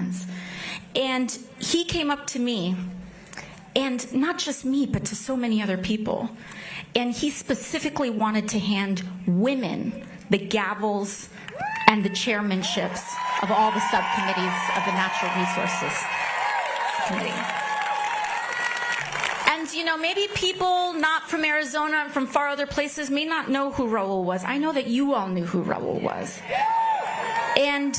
hands. And he came up to me, and not just me, but to so many other people. And he specifically wanted to hand women the gavels and the chairmanships of all the subcommittees of the Natural Resources Committee. And, you know, maybe people not from Arizona and from far other places may not know who Raul was. I know that you all knew who Raul was. And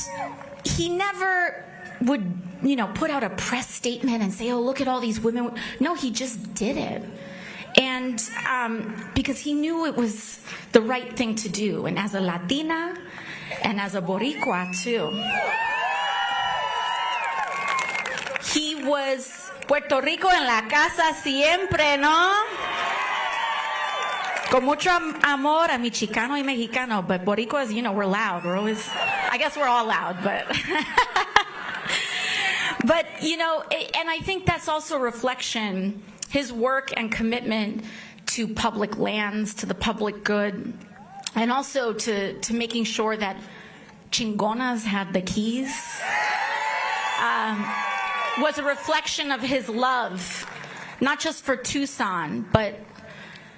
he never would, you know, put out a press statement and say, oh, look at all these women. No, he just did it. And because he knew it was the right thing to do. And as a Latina and as a Boricua, too. He was Puerto Rico en la casa siempre, ¿no? Con mucho amor a mi Chicano y Mexicano. But Boricuas, you know, we're loud. We're always, I guess we're all loud, but... But, you know, and I think that's also a reflection, his work and commitment to public lands, to the public good, and also to making sure that Chingonas had the keys, was a reflection of his love, not just for Tucson, but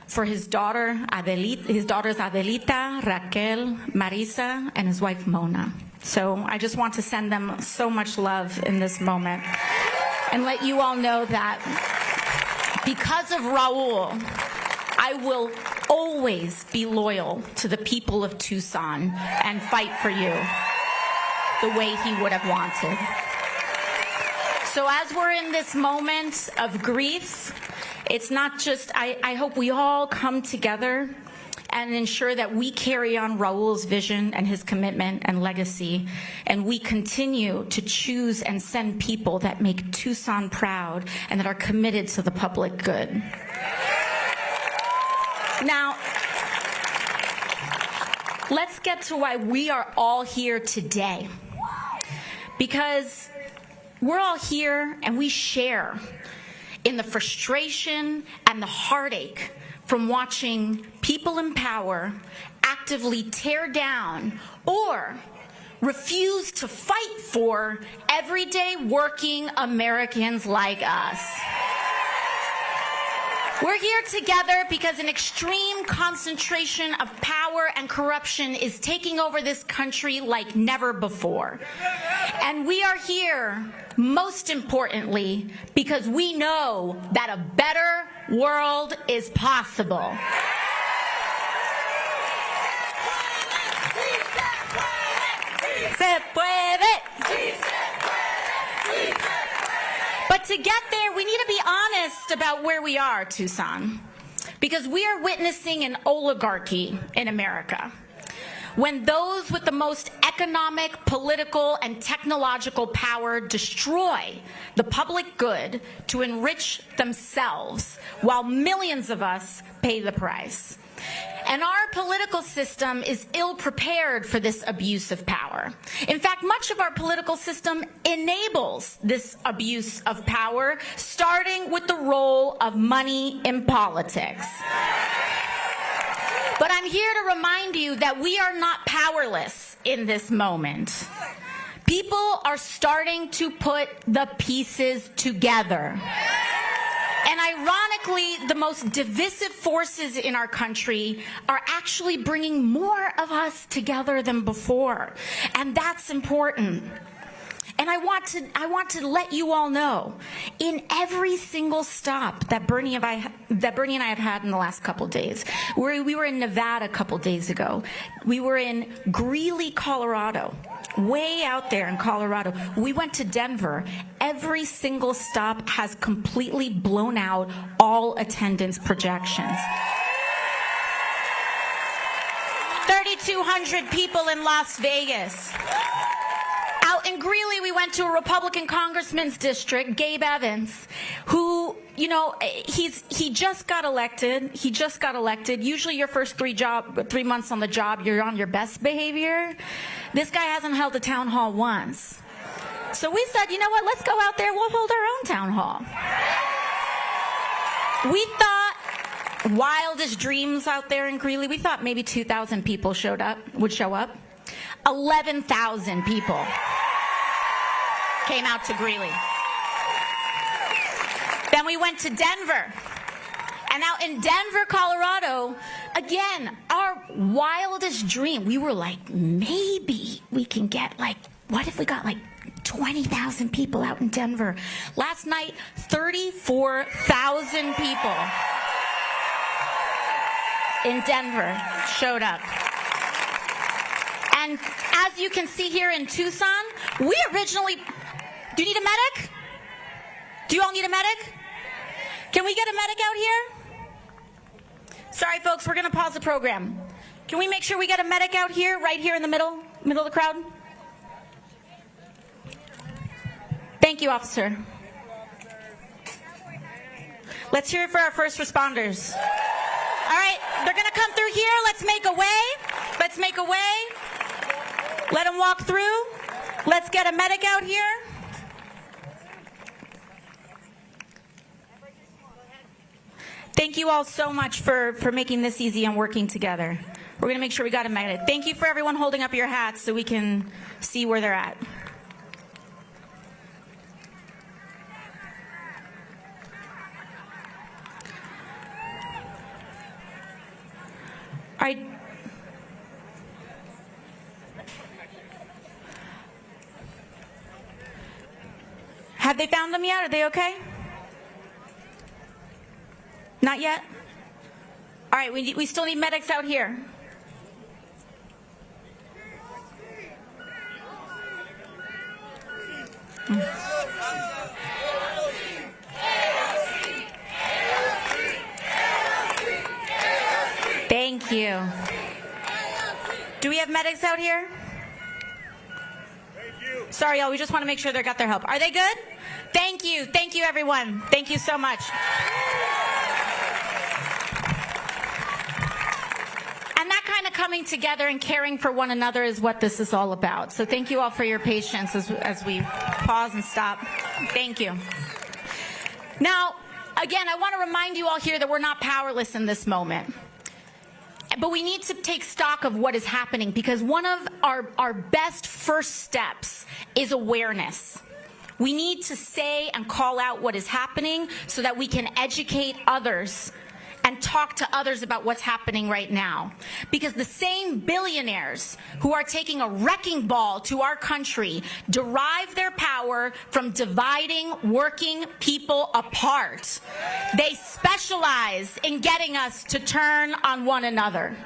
for his daughter, his daughters Adelita, Raquel, Marisa, and his wife Mona. So I just want to send them so much love in this moment and let you all know that because of Raul, I will always be loyal to the people of Tucson and fight for you the way he would have wanted. So as we're in this moment of grief, it's not just, I hope we all come together and ensure that we carry on Raul's vision and his commitment and legacy, and we continue to choose and send people that make Tucson proud and that are committed to the public good. Now, let's get to why we are all here today. Because we're all here and we share in the frustration and the heartache from watching people in power actively tear down or refuse to fight for everyday working Americans like us. We're here together because an extreme concentration of power and corruption is taking over this country like never before. And we are here, most importantly, because we know that a better world is possible. Se puede. But to get there, we need to be honest about where we are, Tucson, because we are witnessing an oligarchy in America. When those with the most economic, political, and technological power destroy the public good to enrich themselves, while millions of us pay the price. And our political system is ill-prepared for this abuse of power. In fact, much of our political system enables this abuse of power, starting with the role of money in politics. But I'm here to remind you that we are not powerless in this moment. People are starting to put the pieces together. And ironically, the most divisive forces in our country are actually bringing more of us together than before. And that's important. And I want to let you all know, in every single stop that Bernie and I have had in the last couple days, we were in Nevada a couple days ago. We were in Greeley, Colorado, way out there in Colorado. We went to Denver. Every single stop has completely blown out all attendance projections. 3,200 people in Las Vegas. Out in Greeley, we went to a Republican congressman's district, Gabe Evans, who, you know, he just got elected. He just got elected. Usually your first 3 months on the job, you're on your best behavior. This guy hasn't held a town hall once. So we said, you know what, let's go out there, we'll hold our own town hall. We thought wildest dreams out there in Greeley. We thought maybe 2,000 people would show up. 11,000 people. came out to Greeley. Then we went to Denver. And now in Denver, Colorado, again, our wildest dream, we were like, maybe we can get like, what if we got like 20,000 people out in Denver? Last night, 34,000 people in Denver showed up. And as you can see here in Tucson, we originally, do you need a medic? Do you all need a medic? Can we get a medic out here? Sorry, folks, we're going to pause the program. Can we make sure we get a medic out here, right here in the middle of the crowd? Thank you, officer. Let's hear it for our first responders. All right, they're going to come through here. Let's make a way. Let's make a way. Let them walk through. Let's get a medic out here. Thank you all so much for making this easy and working together. We're going to make sure we got a medic. Thank you for everyone holding up your hats so we can see where they're at. All right. Have they found them yet? Are they okay? Not yet? All right, we still need medics out here. Thank you. Do we have medics out here? Sorry, y'all, we just want to make sure they got their help. Are they good? Thank you. Thank you, everyone. Thank you so much. And that kind of coming together and caring for one another is what this is all about. So thank you all for your patience as we pause and stop. Thank you. Now, again, I want to remind you all here that we're not powerless in this moment. But we need to take stock of what is happening, because one of our best first steps is awareness. We need to say and call out what is happening so that we can educate others and talk to others about what's happening right now. Because the same billionaires who are taking a wrecking ball to our country derive their power from dividing working people apart. They specialize in getting us to turn on one another.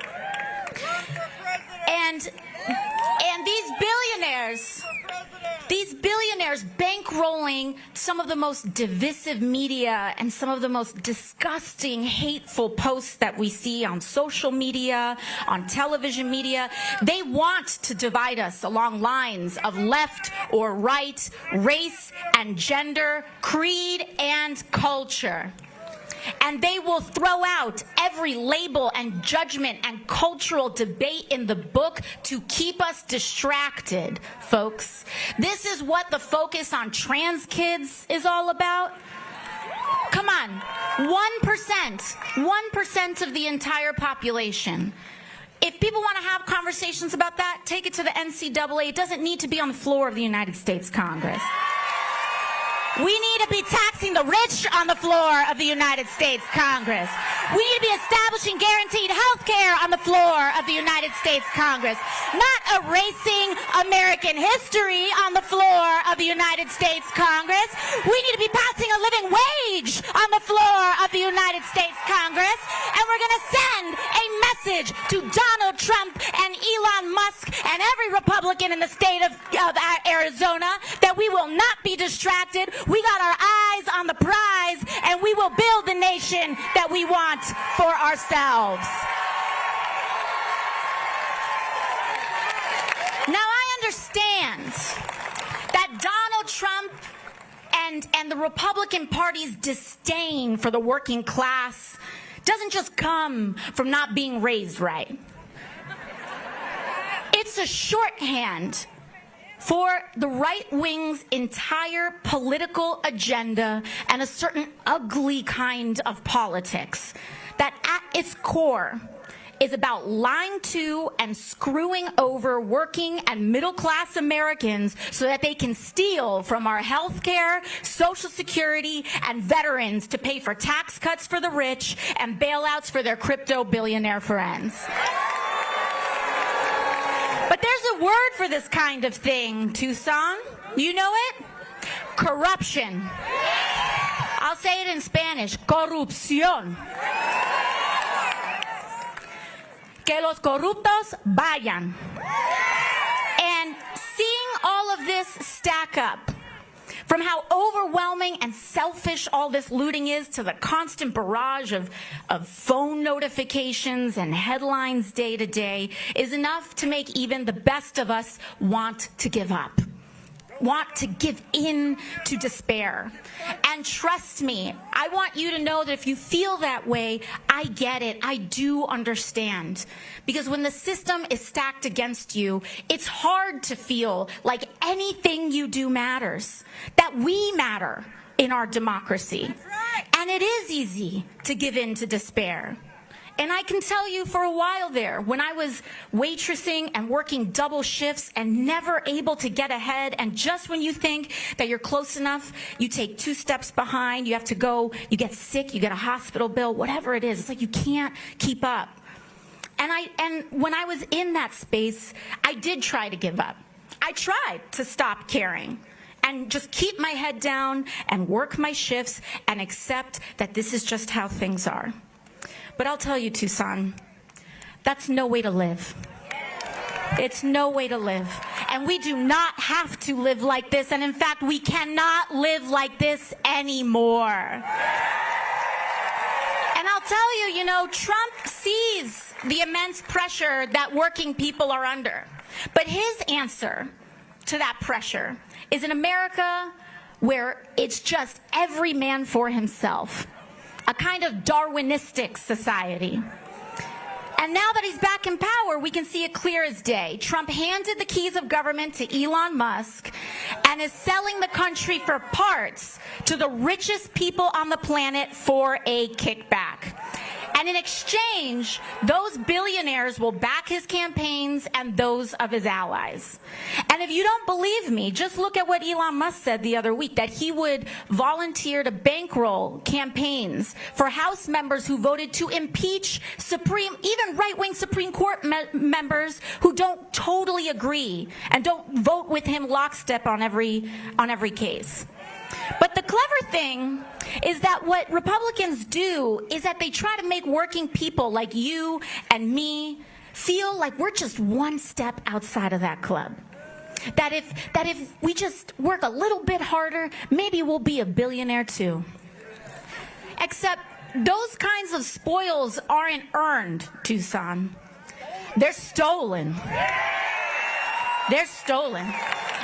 And these billionaires bankrolling some of the most divisive media and some of the most disgusting, hateful posts that we see on social media, on television media. They want to divide us along lines of left or right, race and gender, creed and culture. And they will throw out every label and judgment and cultural debate in the book to keep us distracted, folks. This is what the focus on trans kids is all about. Come on, 1% of the entire population. If people want to have conversations about that, take it to the NCAA. It doesn't need to be on the floor of the United States Congress. We need to be taxing the rich on the floor of the United States Congress. We need to be establishing guaranteed health care on the floor of the United States Congress. Not erasing American history on the floor of the United States Congress. We need to be passing a living wage on the floor of the United States Congress. And we're going to send a message to Donald Trump and Elon Musk and every Republican in the state of Arizona that we will not be distracted. We got our eyes on the prize, and we will build the nation that we want for ourselves. Now, I understand that Donald Trump and the Republican Party's disdain for the working class doesn't just come from not being raised right. It's a shorthand for the right wing's entire political agenda and a certain ugly kind of politics that at its core is about lying to and screwing over working and middle-class Americans so that they can steal from our health care, Social Security, and veterans to pay for tax cuts for the rich and bailouts for their crypto billionaire friends. But there's a word for this kind of thing, Tucson. You know it? Corruption. I'll say it in Spanish. Corrupción. Que los corruptos vayan. And seeing all of this stack up, from how overwhelming and selfish all this looting is to the constant barrage of phone notifications and headlines day to day, is enough to make even the best of us want to give up. Want to give in to despair. And trust me, I want you to know that if you feel that way, I get it. I do understand. Because when the system is stacked against you, it's hard to feel like anything you do matters, that we matter in our democracy. And it is easy to give in to despair. And I can tell you, for a while there, when I was waitressing and working double shifts and never able to get ahead, and just when you think that you're close enough, you take 2 steps behind, you have to go, you get sick, you get a hospital bill, whatever it is, it's like you can't keep up. And when I was in that space, I did try to give up. I tried to stop caring and just keep my head down and work my shifts and accept that this is just how things are. But I'll tell you, Tucson, that's no way to live. It's no way to live. And we do not have to live like this. And in fact, we cannot live like this anymore. And I'll tell you, Trump sees the immense pressure that working people are under. But his answer to that pressure is an America where it's just every man for himself. A kind of Darwinistic society. And now that he's back in power, we can see it clear as day. Trump handed the keys of government to Elon Musk and is selling the country for parts to the richest people on the planet for a kickback. And in exchange, those billionaires will back his campaigns and those of his allies. And if you don't believe me, just look at what Elon Musk said the other week, that he would volunteer to bankroll campaigns for House members who voted to impeach even right-wing Supreme Court members who don't totally agree and don't vote with him lockstep on every case. But the clever thing is that what Republicans do is that they try to make working people like you and me feel like we're just one step outside of that club. That if we just work a little bit harder, maybe we'll be a billionaire too. Except those kinds of spoils aren't earned, Tucson. They're stolen. They're stolen.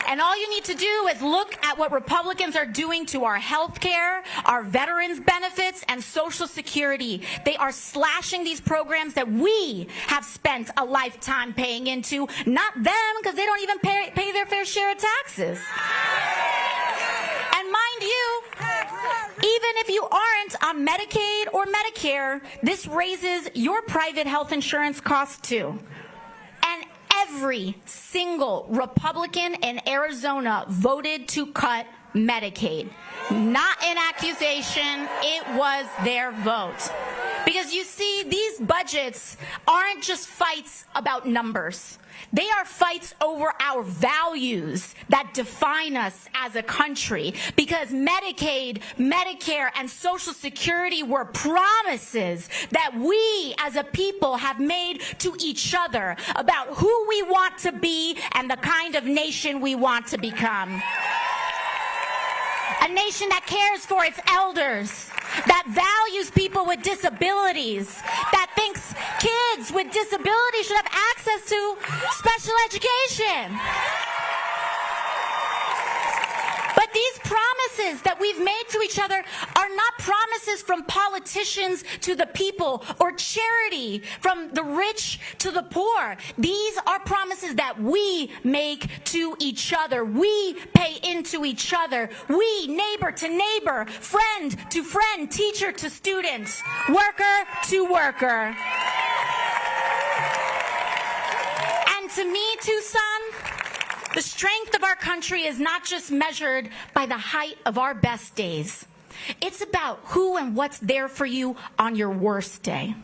And all you need to do is look at what Republicans are doing to our health care, our veterans benefits, and Social Security. They are slashing these programs that we have spent a lifetime paying into, not them, because they don't even pay their fair share of taxes. And mind you, even if you aren't on Medicaid or Medicare, this raises your private health insurance costs too. And every single Republican in Arizona voted to cut Medicaid. Not an accusation, it was their vote. Because you see, these budgets aren't just fights about numbers. They are fights over our values that define us as a country. Because Medicaid, Medicare, and Social Security were promises that we as a people have made to each other about who we want to be and the kind of nation we want to become. A nation that cares for its elders, that values people with disabilities, that thinks kids with disabilities should have access to special education. But these promises that we've made to each other are not promises from politicians to the people or charity from the rich to the poor. These are promises that we make to each other. We pay into each other. We, neighbor to neighbor, friend to friend, teacher to student, worker to worker. to me, Tucson, the strength of our country is not just measured by the height of our best days. It's about who and what's there for you on your worst day.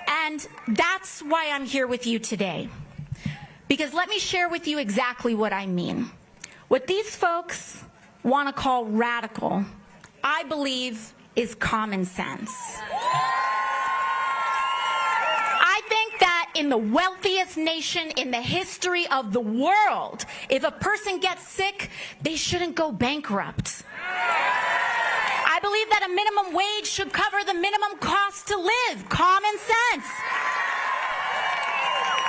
And that's why I'm here with you today. Because let me share with you exactly what I mean. What these folks want to call radical, I believe, is common sense. I think that in the wealthiest nation in the history of the world, if a person gets sick, they shouldn't go bankrupt. I believe that a minimum wage should cover the minimum cost to live. Common sense.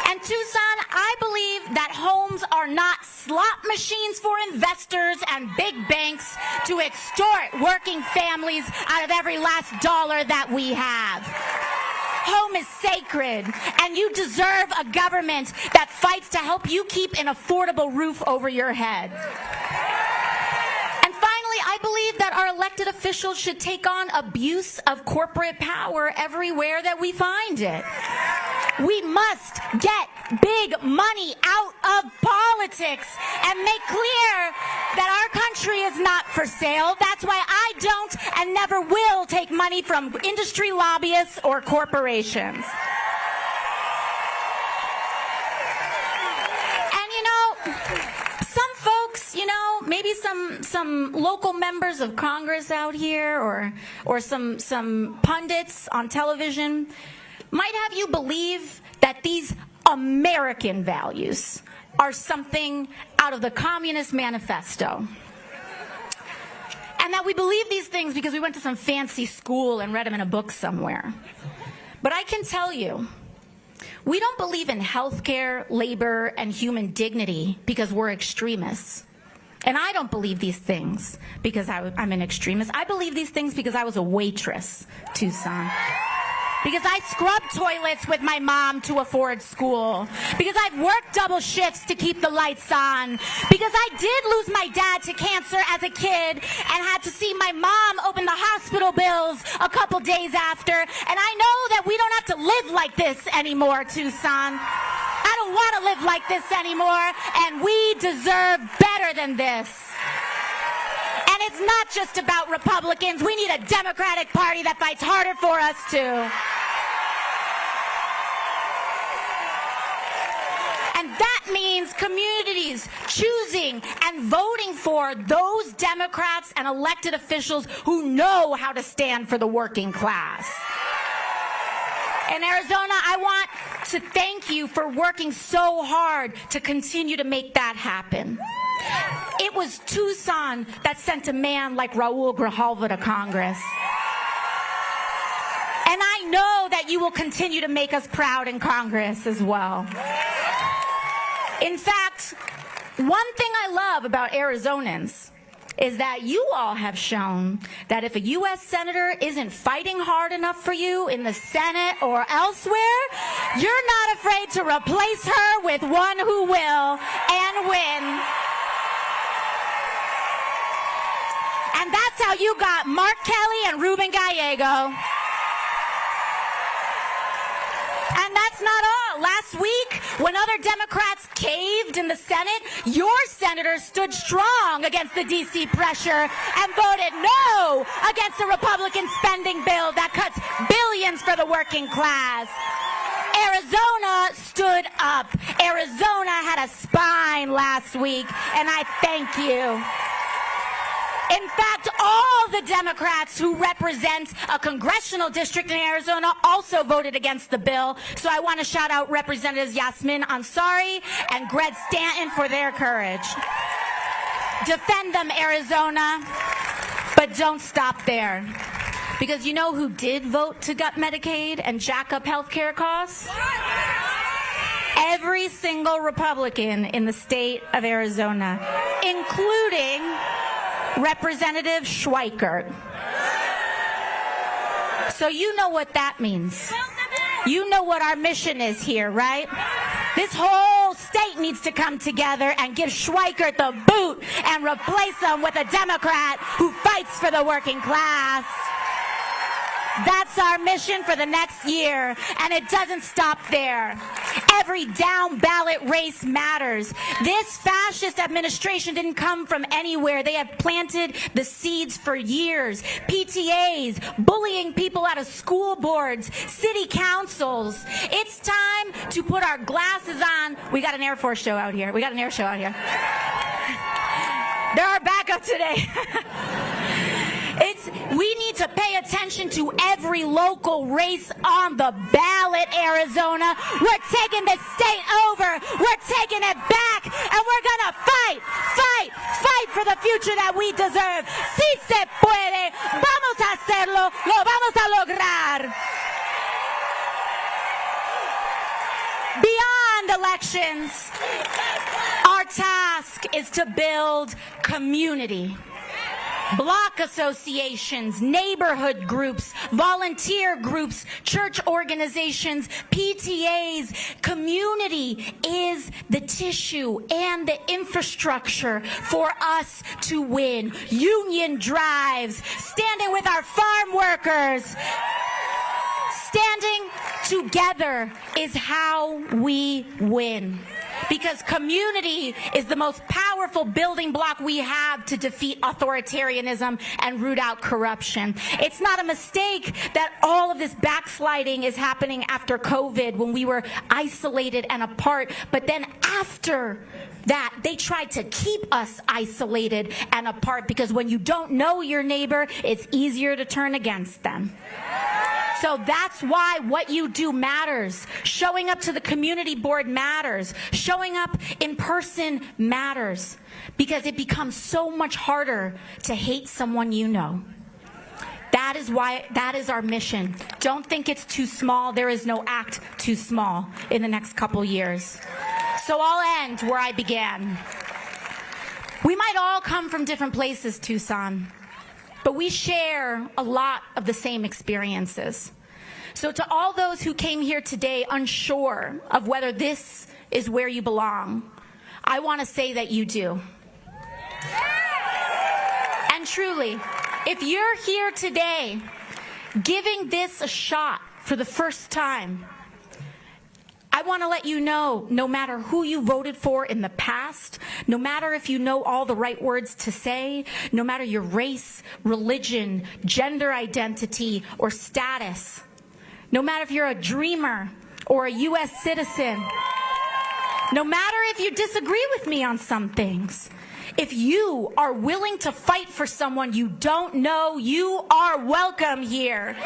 And Tucson, I believe that homes are not slot machines for investors and big banks to extort working families out of every last dollar that we have. Home is sacred, and you deserve a government that fights to help you keep an affordable roof over your head. I believe that our elected officials should take on abuse of corporate power everywhere that we find it. We must get big money out of politics and make clear that our country is not for sale. That's why I don't and never will take money from industry lobbyists or corporations. Some folks, maybe some local members of Congress out here or some pundits on television might have you believe that these American values are something out of the Communist Manifesto. And that we believe these things because we went to some fancy school and read them in a book somewhere. But I can tell you, we don't believe in healthcare, labor, and human dignity because we're extremists. And I don't believe these things because I'm an extremist. I believe these things because I was a waitress, Tucson. Because I scrubbed toilets with my mom to afford school. Because I've worked double shifts to keep the lights on. Because I did lose my dad to cancer as a kid and had to see my mom open the hospital bills a couple days after. And I know that we don't have to live like this anymore, Tucson. I don't want to live like this anymore, and we deserve better than this. And it's not just about Republicans. We need a Democratic Party that fights harder for us, too. And that means communities choosing and voting for those Democrats and elected officials who know how to stand for the working class. In Arizona, I want to thank you for working so hard to continue to make that happen. It was Tucson that sent a man like Raul Grijalva to Congress. And I know that you will continue to make us proud in Congress as well. In fact, one thing I love about Arizonans is that you all have shown that if a U.S. Senator isn't fighting hard enough for you in the Senate or elsewhere, you're not afraid to replace her with one who will and win. And that's how you got Mark Kelly and Ruben Gallego. And that's not all. Last week, when other Democrats caved in the Senate, your senators stood strong against the D.C. pressure and voted no against the Republican spending bill that cuts billions for the working class. Arizona stood up. Arizona had a spine last week, and I thank you. In fact, all the Democrats who represent a congressional district in Arizona also voted against the bill. So I want to shout out Representatives Yasmin Ansari and Greg Stanton for their courage. Defend them, Arizona, but don't stop there. Because you know who did vote to gut Medicaid and jack up health care costs? Every single Republican in the state of Arizona, including Representative Schweikert. So you know what that means. You know what our mission is here, right? This whole state needs to come together and give Schweikert the boot and replace him with a Democrat who fights for the working class. That's our mission for the next year, and it doesn't stop there. Every down ballot race matters. This fascist administration didn't come from anywhere. They have planted the seeds for years. PTAs, bullying people out of school boards, city councils. It's time to put our glasses on. We got an Air Force show out here. They're our backup today. We need to pay attention to every local race on the ballot, Arizona. We're taking the state over. We're taking it back. And we're going to fight for the future that we deserve. Si se puede. Vamos a hacerlo. Lo vamos a lograr. Beyond elections, our task is to build community. Block associations, neighborhood groups, volunteer groups, church organizations, PTAs. Community is the tissue and the infrastructure for us to win. Union drives, standing with our farm workers. Standing together is how we win. Because community is the most powerful building block we have to defeat authoritarianism and root out corruption. It's not a mistake that all of this backsliding is happening after COVID, when we were isolated and apart. But then after that, they tried to keep us isolated and apart, because when you don't know your neighbor, it's easier to turn against them. So that's why what you do matters. Showing up to the community board matters. Showing up in person matters, because it becomes so much harder to hate someone you know. That is our mission. Don't think it's too small. There is no act too small in the next couple years. So I'll end where I began. We might all come from different places, Tucson, but we share a lot of the same experiences. So to all those who came here today unsure of whether this is where you belong, I want to say that you do. And truly, if you're here today giving this a shot for the first time, I want to let you know, no matter who you voted for in the past, no matter if you know all the right words to say, no matter your race, religion, gender identity, or status, no matter if you're a dreamer or a U.S. citizen, no matter if you disagree with me on some things, if you are willing to fight for someone you don't know, you are welcome here.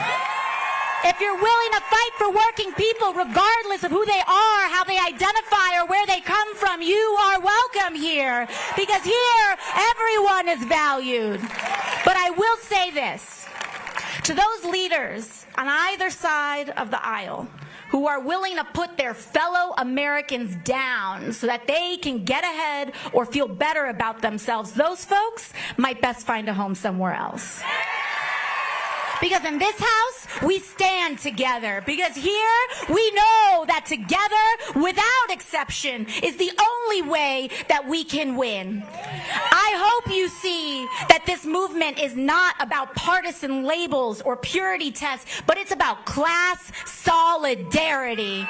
If you're willing to fight for working people, regardless of who they are, how they identify, or where they come from, you are welcome here. Because here, everyone is valued. But I will say this, to those leaders on either side of the aisle who are willing to put their fellow Americans down so that they can get ahead or feel better about themselves, those folks might best find a home somewhere else. Because in this house, we stand together. Because here, we know that together, without exception, is the only way that we can win. I hope you see that this movement is not about partisan labels or purity tests, but it's about class solidarity.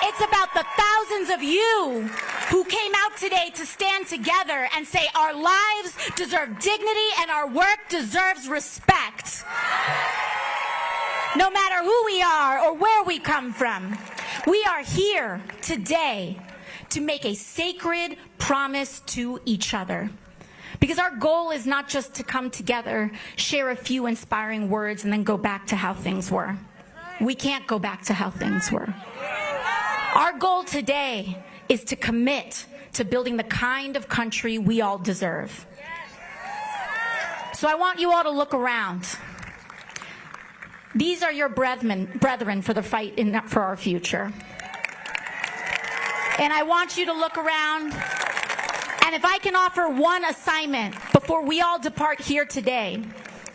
It's about the thousands of you who came out today to stand together and say our lives deserve dignity and our work deserves respect. No matter who we are or where we come from, we are here today to make a sacred promise to each other. Because our goal is not just to come together, share a few inspiring words, and then go back to how things were. We can't go back to how things were. Our goal today is to commit to building the kind of country we all deserve. So I want you all to look around. These are your brethren for the fight for our future. And I want you to look around. And if I can offer one assignment before we all depart here today,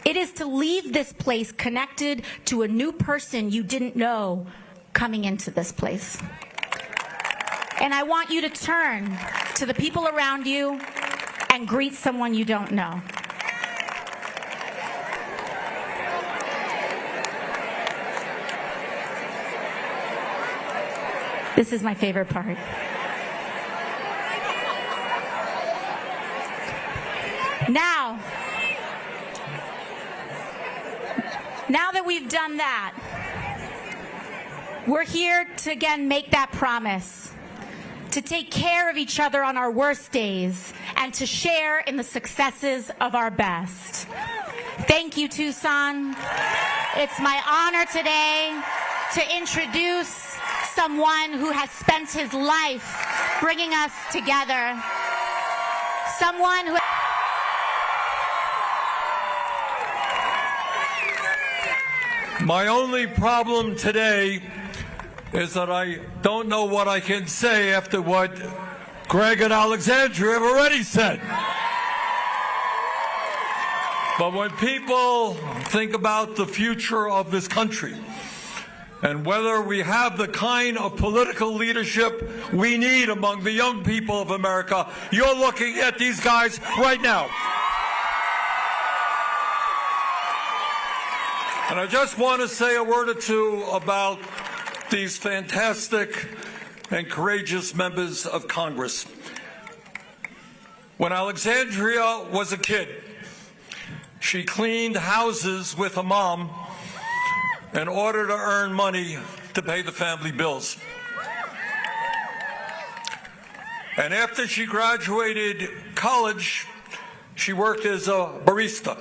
it is to leave this place connected to a new person you didn't know coming into this place. And I want you to turn to the people around you and greet someone you don't know. This is my favorite part. Now that we've done that, we're here to again make that promise, to take care of each other on our worst days, and to share in the successes of our best. Thank you, Tucson. It's my honor today to introduce someone who has spent his life bringing us together. Someone who... My only problem today is that I don't know what I can say after what Greg and Alexandria have already said. But when people think about the future of this country and whether we have the kind of political leadership we need among the young people of America, you're looking at these guys right now. And I just want to say a word or two about these fantastic and courageous members of Congress. When Alexandria was a kid, she cleaned houses with her mom in order to earn money to pay the family bills. And after she graduated college, she worked as a barista,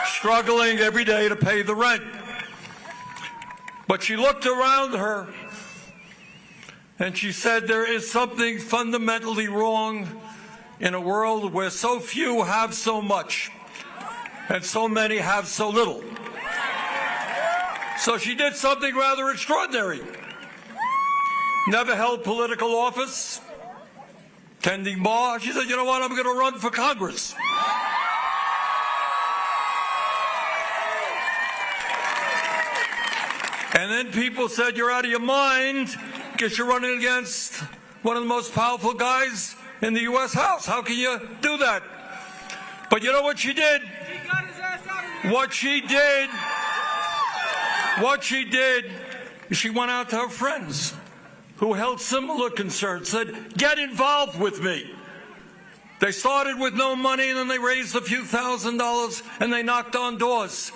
struggling every day to pay the rent. But she looked around her and she said, there is something fundamentally wrong in a world where so few have so much and so many have so little. So she did something rather extraordinary. Never held political office, tending bar. She said, you know what, I'm going to run for Congress. And then people said, you're out of your mind because you're running against one of the most powerful guys in the U.S. House. How can you do that? But you know what she did? What she did, she went out to her friends who held similar concerns, said, get involved with me. They started with no money, and then they raised a few $1,000s, and they knocked on doors.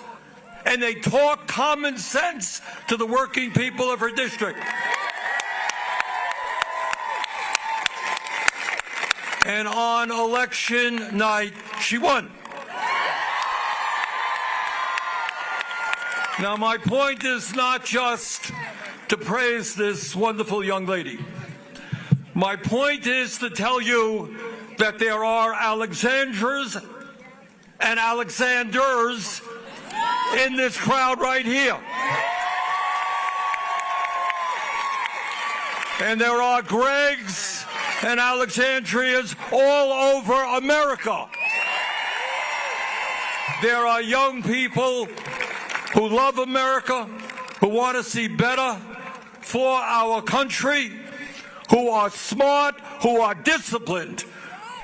And they talked common sense to the working people of her district. And on election night, she won. Now, my point is not just to praise this wonderful young lady. My point is to tell you that there are Alexandras and Alexanders in this crowd right here. And there are Gregs and Alexandrias all over America. There are young people who love America, who want to see better for our country, who are smart, who are disciplined,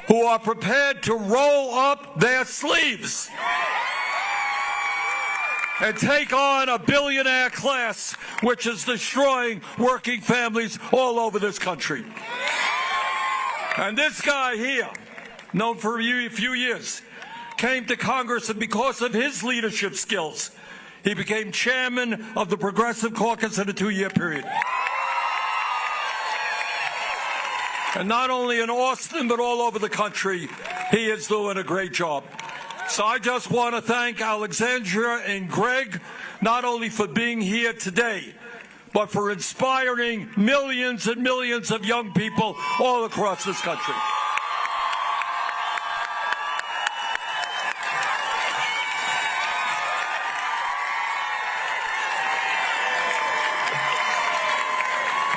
who are prepared to roll up their sleeves and take on a billionaire class which is destroying working families all over this country. And this guy here, known for a few years, came to Congress, and because of his leadership skills, he became chairman of the Progressive Caucus in a 2-year period. And not only in Austin, but all over the country, he is doing a great job. So I just want to thank Alexandria and Greg, not only for being here today, but for inspiring millions and millions of young people all across this country.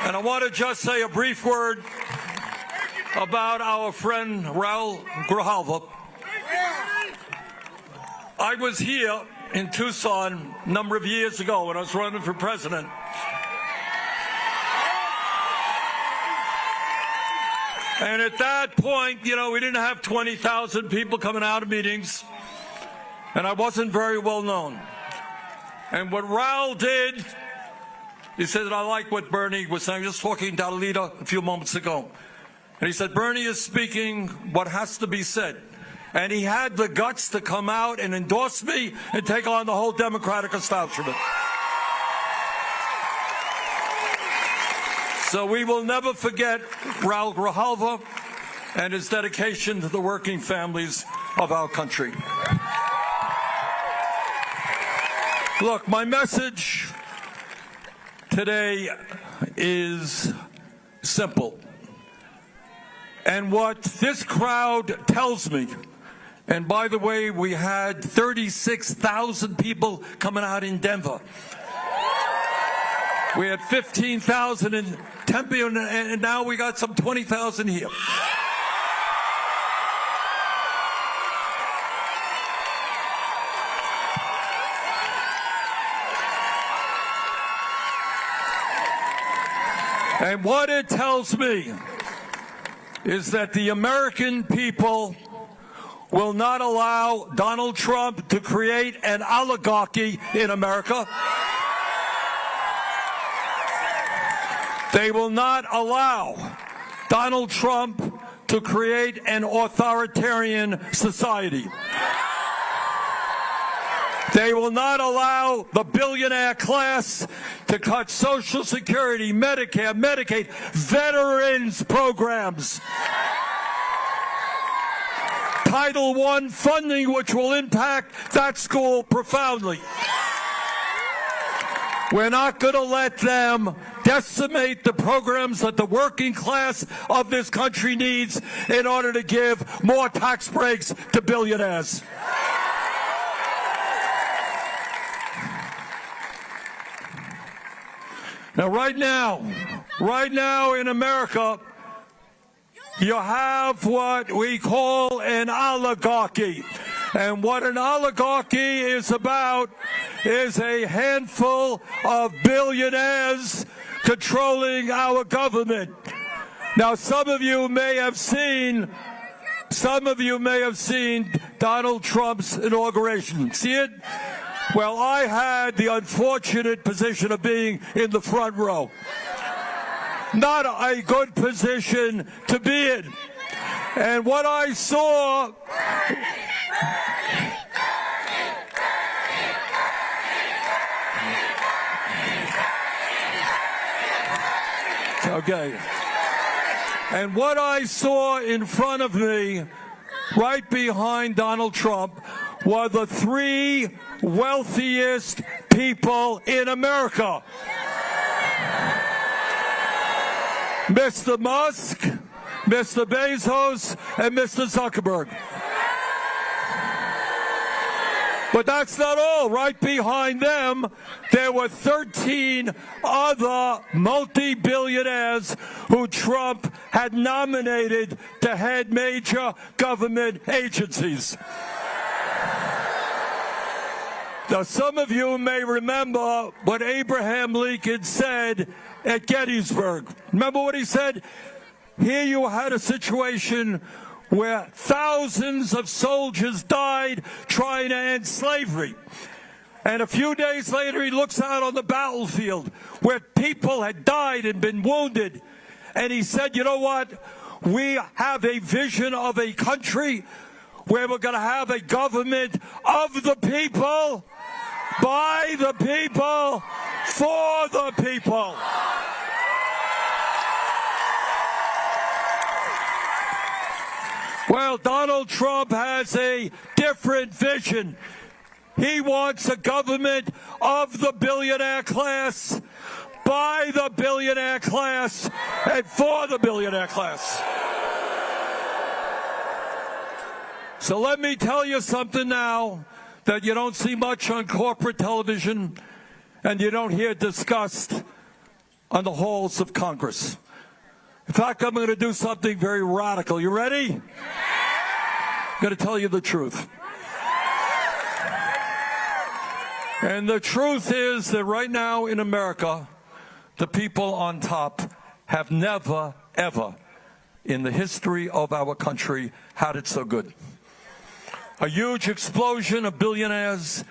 And I want to just say a brief word about our friend Raul Grijalva. I was here in Tucson a number of years ago when I was running for president. And at that point, you know, we didn't have 20,000 people coming out of meetings, and I wasn't very well known. And what Raul did He said, I like what Bernie was saying. Just talking to Alita a few moments ago. And he said, Bernie is speaking what has to be said. And he had the guts to come out and endorse me and take on the whole Democratic establishment. So we will never forget Raul Grijalva and his dedication to the working families of our country. Look, my message today is simple. And what this crowd tells me, and by the way, we had 36,000 people coming out in Denver. We had 15,000 in Tempe, and now we got some 20,000 here. And what it tells me is that the American people will not allow Donald Trump to create an oligarchy in America. They will not allow Donald Trump to create an authoritarian society. They will not allow the billionaire class to cut Social Security, Medicare, Medicaid, veterans programs, Title I funding, which will impact that school profoundly. We're not going to let them decimate the programs that the working class of this country needs in order to give more tax breaks to billionaires. Now, right now in America, you have what we call an oligarchy. And what an oligarchy is about is a handful of billionaires controlling our government. Now, some of you may have seen Donald Trump's inauguration. See it? Well, I had the unfortunate position of being in the front row. Not a good position to be in. And what I saw... Okay. And what I saw in front of me, right behind Donald Trump, were the three wealthiest people in America. Mr. Musk, Mr. Bezos, and Mr. Zuckerberg. But that's not all. Right behind them, there were 13 other multi-billionaires who Trump had nominated to head major government agencies. Now, some of you may remember what Abraham Lincoln said at Gettysburg. Remember what he said? Here you had a situation where thousands of soldiers died trying to end slavery. And a few days later, he looks out on the battlefield where people had died and been wounded. And he said, you know what? We have a vision of a country where we're going to have a government of the people, by the people, for the people. Well, Donald Trump has a different vision. He wants a government of the billionaire class, by the billionaire class, and for the billionaire class. So let me tell you something now that you don't see much on corporate television and you don't hear discussed on the halls of Congress. In fact, I'm going to do something very radical. You ready? I'm going to tell you the truth. And the truth is that right now in America, the people on top have never, ever in the history of our country had it so good. A huge explosion of billionaires,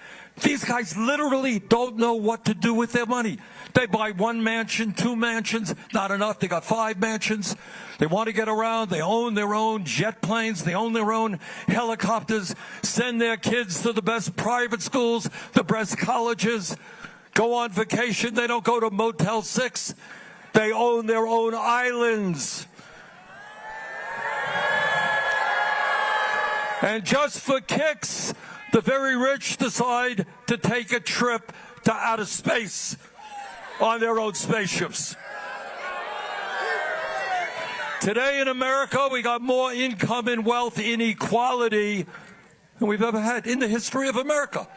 These guys literally don't know what to do with their money. They buy one mansion, two mansions, not enough. They got 5 mansions. They want to get around. They own their own jet planes. They own their own helicopters, send their kids to the best private schools, the best colleges, go on vacation. They don't go to Motel 6. They own their own islands. And just for kicks, the very rich decide to take a trip to outer space on their own spaceships. Today in America, we got more income and wealth inequality than we've ever had in the history of America.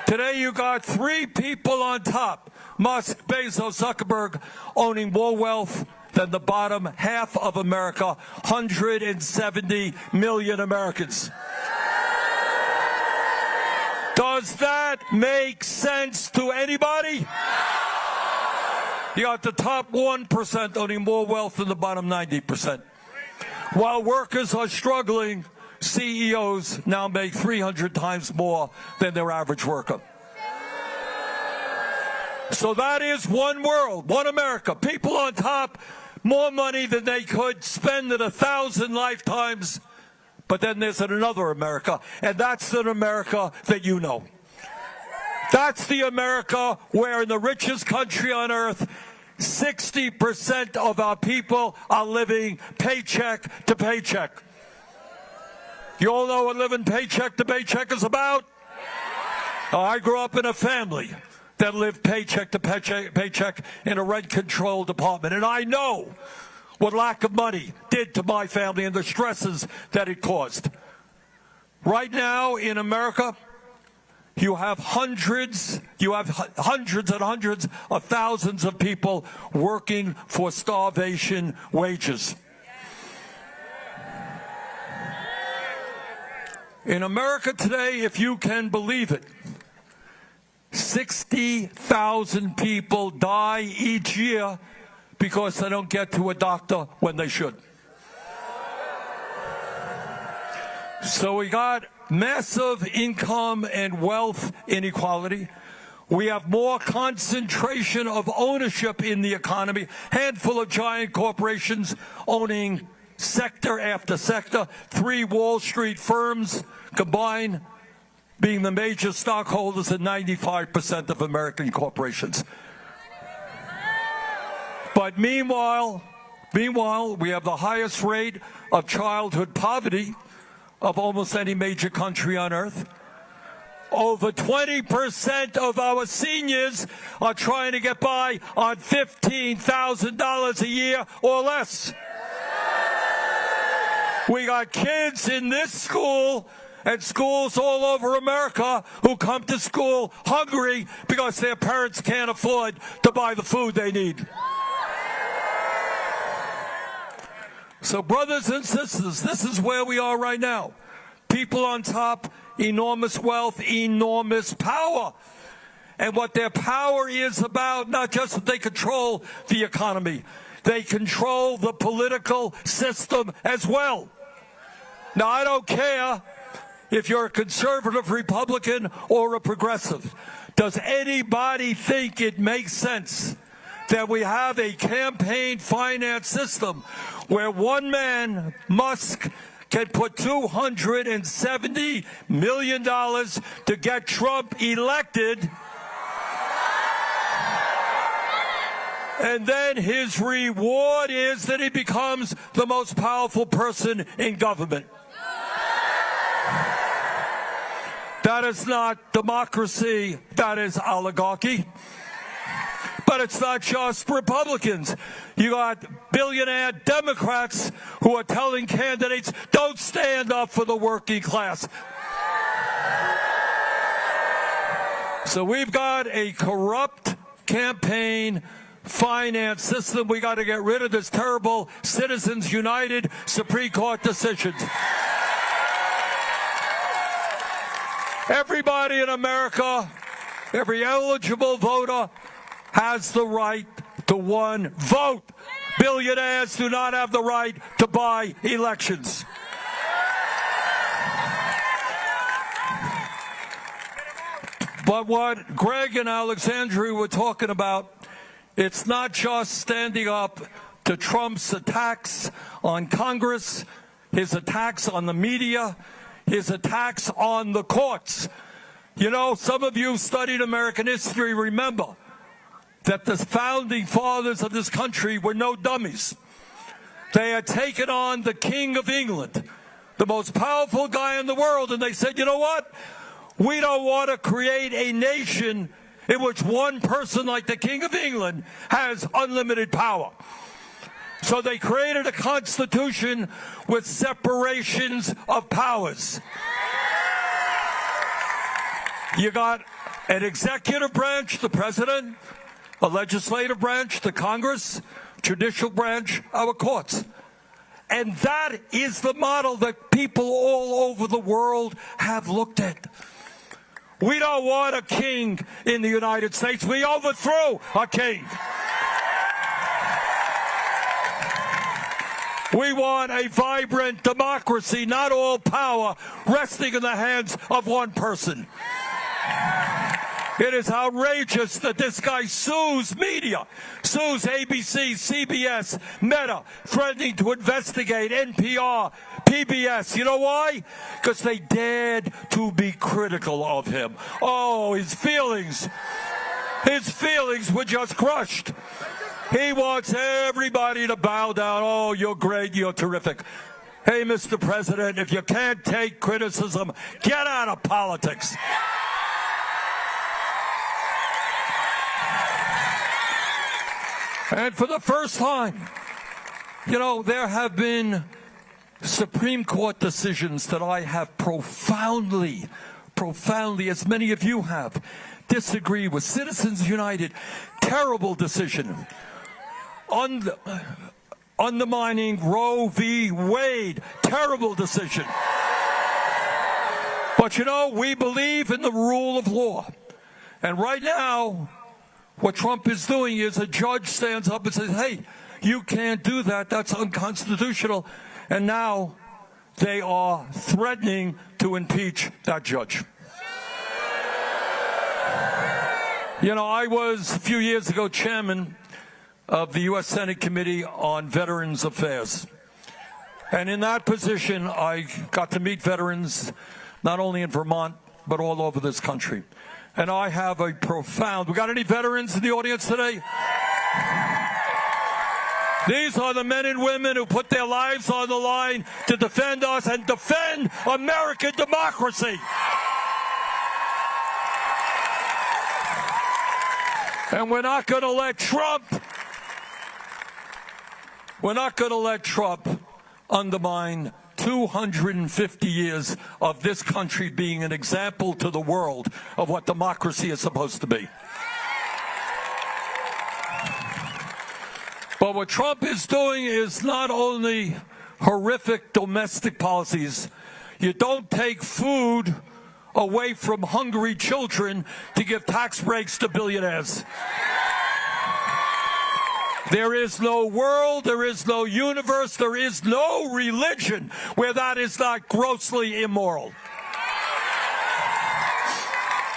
Today you got 3 people on top, Musk, Bezos, Zuckerberg, owning more wealth than the bottom half of America, 170 million Americans. Does that make sense to anybody? You got the top 1% owning more wealth than the bottom 90%. While workers are struggling, CEOs now make 300 times more than their average worker. So that is one world, one America. People on top, more money than they could spend in 1,000 lifetimes. But then there's another America, and that's the America that you know. That's the America where in the richest country on earth, 60% of our people are living paycheck to paycheck. You all know what living paycheck to paycheck is about? I grew up in a family that lived paycheck to paycheck in a rent-controlled apartment, and I know what lack of money did to my family and the stresses that it caused. Right now in America, you have hundreds and hundreds of thousands of people working for starvation wages. In America today, if you can believe it, 60,000 people die each year because they don't get to a doctor when they should. So we got massive income and wealth inequality. We have more concentration of ownership in the economy, handful of giant corporations owning sector after sector, 3 Wall Street firms combined being the major stockholders in 95% of American corporations. But meanwhile, we have the highest rate of childhood poverty of almost any major country on earth. Over 20% of our seniors are trying to get by on $15,000 a year or less. We got kids in this school and schools all over America who come to school hungry because their parents can't afford to buy the food they need. So brothers and sisters, this is where we are right now. People on top, enormous wealth, enormous power. And what their power is about, not just that they control the economy, they control the political system as well. Now, I don't care if you're a conservative Republican or a progressive. Does anybody think it makes sense that we have a campaign finance system where one man, Musk, can put $270 million to get Trump elected, and then his reward is that he becomes the most powerful person in government? That is not democracy, that is oligarchy. But it's not just Republicans. You got billionaire Democrats who are telling candidates, don't stand up for the working class. So we've got a corrupt campaign finance system. We got to get rid of this terrible Citizens United Supreme Court decisions. Everybody in America, every eligible voter has the right to one vote. Billionaires do not have the right to buy elections. But what Greg and Alexandria were talking about, it's not just standing up to Trump's attacks on Congress, his attacks on the media, his attacks on the courts. You know, some of you studied American history remember that the founding fathers of this country were no dummies. They had taken on the King of England, the most powerful guy in the world, and they said, you know what? We don't want to create a nation in which one person like the King of England has unlimited power. So they created a constitution with separations of powers. You got an executive branch, the president, a legislative branch, the Congress, judicial branch, our courts. And that is the model that people all over the world have looked at. We don't want a king in the United States. We overthrew a king. We want a vibrant democracy, not all power resting in the hands of one person. It is outrageous that this guy sues media, sues ABC, CBS, Meta, threatening to investigate NPR, PBS. You know why? Because they dared to be critical of him. Oh, his feelings were just crushed. He wants everybody to bow down. Oh, you're great, you're terrific. Hey, Mr. President, if you can't take criticism, get out of politics. And for the first time, you know, there have been Supreme Court decisions that I have profoundly, as many of you have, disagreed with. Citizens United, terrible decision. Undermining Roe v. Wade, terrible decision. But you know, we believe in the rule of law. And right now, what Trump is doing is a judge stands up and says, hey, you can't do that. That's unconstitutional. And now they are threatening to impeach that judge. You know, I was a few years ago chairman of the U.S. Senate Committee on Veterans Affairs. And in that position, I got to meet veterans not only in Vermont, but all over this country. And I have a profound... We got any veterans in the audience today? These are the men and women who put their lives on the line to defend us and defend American democracy. And we're not going to let Trump undermine 250 years of this country being an example to the world of what democracy is supposed to be. But what Trump is doing is not only horrific domestic policies. You don't take food away from hungry children to give tax breaks to billionaires. There is no world, there is no universe, there is no religion where that is not grossly immoral.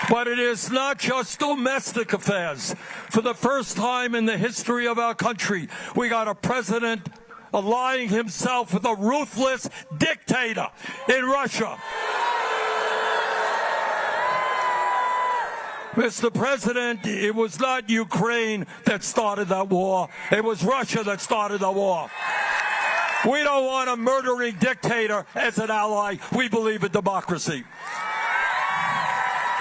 But it is not just domestic affairs. For the first time in the history of our country, we got a president allying himself with a ruthless dictator in Russia. Mr. President, it was not Ukraine that started that war. It was Russia that started the war. We don't want a murdering dictator as an ally. We believe in democracy.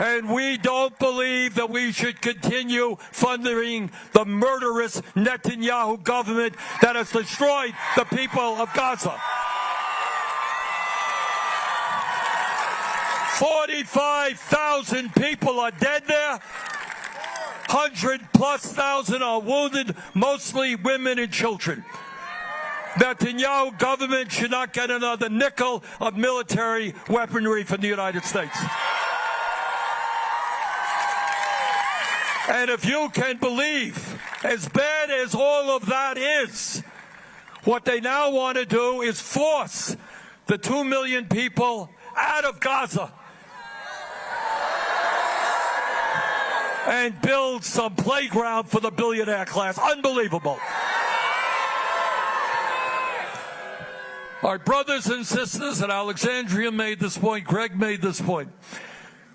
And we don't believe that we should continue funding the murderous Netanyahu government that has destroyed the people of Gaza. 45,000 people are dead there. 100,000+ are wounded, mostly women and children. Netanyahu government should not get another nickel of military weaponry from the United States. And if you can believe, as bad as all of that is, what they now want to do is force the 2 million people out of Gaza. and build some playground for the billionaire class. Unbelievable. Our brothers and sisters, and Alexandria made this point, Greg made this point.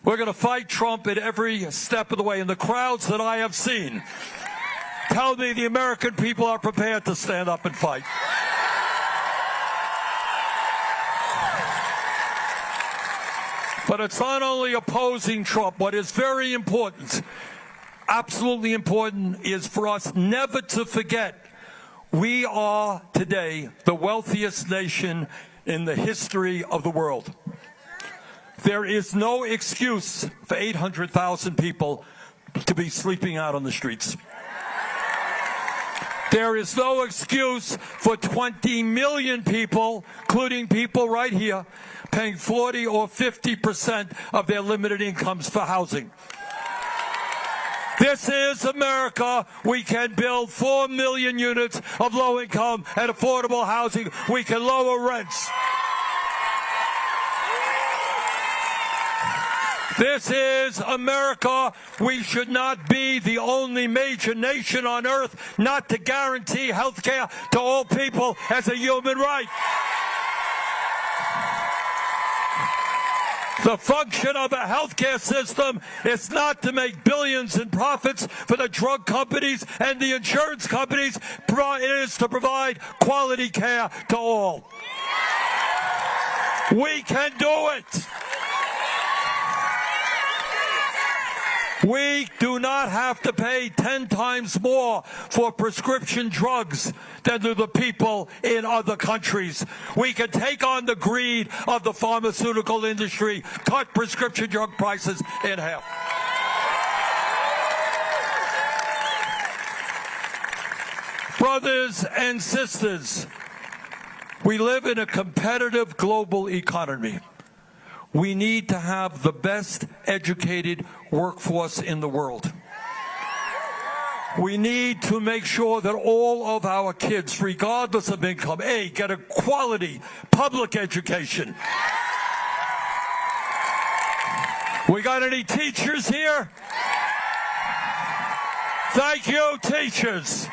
We're going to fight Trump at every step of the way. And the crowds that I have seen tell me the American people are prepared to stand up and fight. But it's not only opposing Trump. What is very important, absolutely important, is for us never to forget we are today the wealthiest nation in the history of the world. There is no excuse for 800,000 people to be sleeping out on the streets. There is no excuse for 20 million people, including people right here, paying 40 or 50% of their limited incomes for housing. This is America. We can build 4 million units of low-income and affordable housing. We can lower rents. This is America. We should not be the only major nation on earth not to guarantee health care to all people as a human right. The function of a healthcare system is not to make billions in profits for the drug companies and the insurance companies. It is to provide quality care to all. We can do it. We do not have to pay 10 times more for prescription drugs than do the people in other countries. We can take on the greed of the pharmaceutical industry, cut prescription drug prices in half. Brothers and sisters, we live in a competitive global economy. We need to have the best educated workforce in the world. We need to make sure that all of our kids, regardless of income, get a quality public education. We got any teachers here? Thank you, teachers.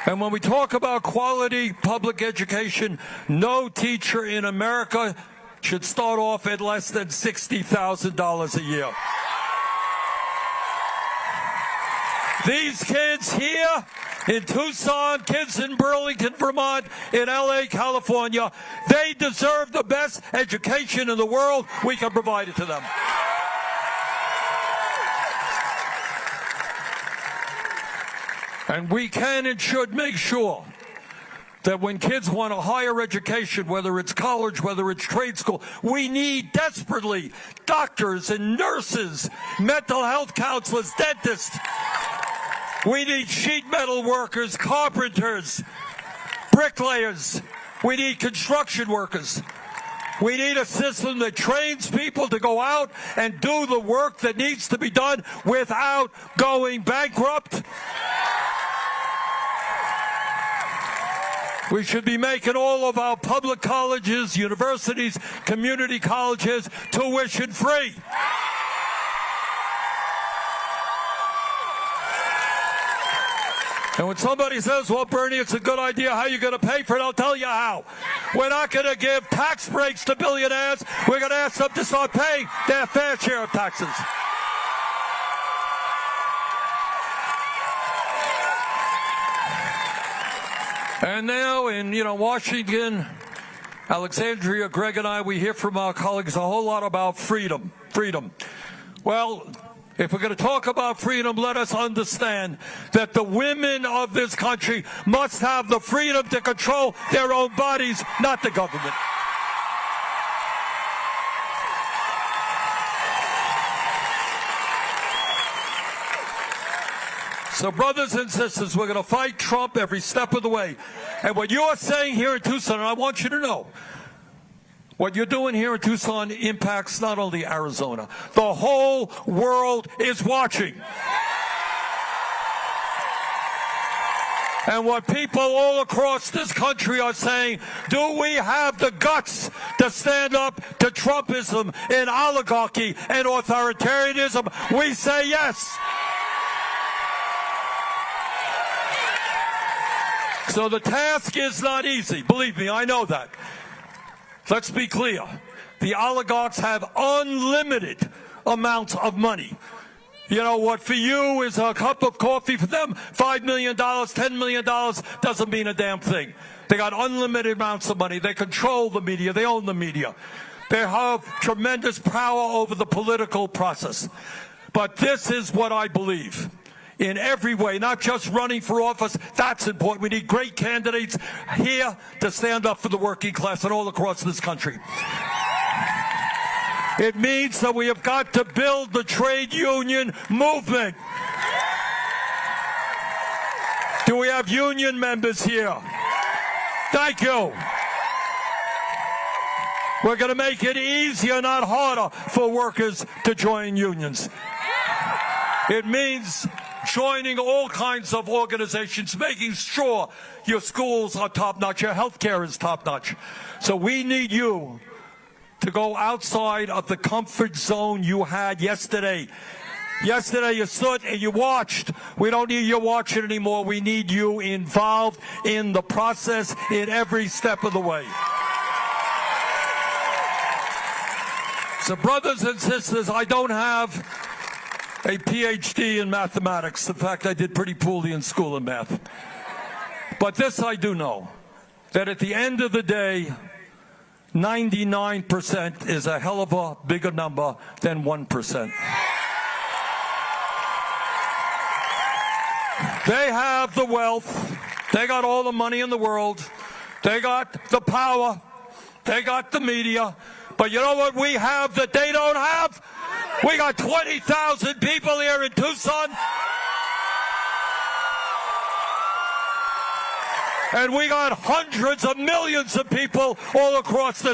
And when we talk about quality public education, no teacher in America should start off at less than $60,000 a year. These kids here in Tucson, kids in Burlington, Vermont, in LA, California, they deserve the best education in the world. We can provide it to them. And we can and should make sure that when kids want a higher education, whether it's college, whether it's trade school, we need desperately doctors and nurses, mental health counselors, dentists. We need sheet metal workers, carpenters, bricklayers. We need construction workers. We need a system that trains people to go out and do the work that needs to be done without going bankrupt. We should be making all of our public colleges, universities, community colleges tuition free. And when somebody says, well, Bernie, it's a good idea, how are you going to pay for it? I'll tell you how. We're not going to give tax breaks to billionaires. We're going to ask them to start paying their fair share of taxes. And now in, Washington, Alexandria, Greg and I, we hear from our colleagues a whole lot about freedom. Well, if we're going to talk about freedom, let us understand that the women of this country must have the freedom to control their own bodies, not the government. So, brothers and sisters, we're going to fight Trump every step of the way. And what you're saying here in Tucson, and I want you to know, what you're doing here in Tucson impacts not only Arizona. The whole world is watching. And what people all across this country are saying, do we have the guts to stand up to Trumpism and oligarchy and authoritarianism? We say yes. So the task is not easy. Believe me, I know that. Let's be clear. The oligarchs have unlimited amounts of money. You know, what for you is a cup of coffee, for them, $5 million, $10 million doesn't mean a damn thing. They got unlimited amounts of money. They control the media. They own the media. They have tremendous power over the political process. But this is what I believe. In every way, not just running for office, that's important. We need great candidates here to stand up for the working class and all across this country. It means that we have got to build the trade union movement. Do we have union members here? Thank you. We're going to make it easier, not harder, for workers to join unions. It means joining all kinds of organizations, making sure your schools are top-notch, your health care is top-notch. So we need you to go outside of the comfort zone you had yesterday. Yesterday you stood and you watched. We don't need you watching anymore. We need you involved in the process in every step of the way. So brothers and sisters, I don't have a PhD in mathematics. In fact, I did pretty poorly in school in math. But this I do know, that at the end of the day, 99% is a hell of a bigger number than 1%. They have the wealth. They got all the money in the world. They got the power. They got the media. But you know what we have that they don't have? We got 20,000 people here in Tucson. And we got hundreds of millions of people all across the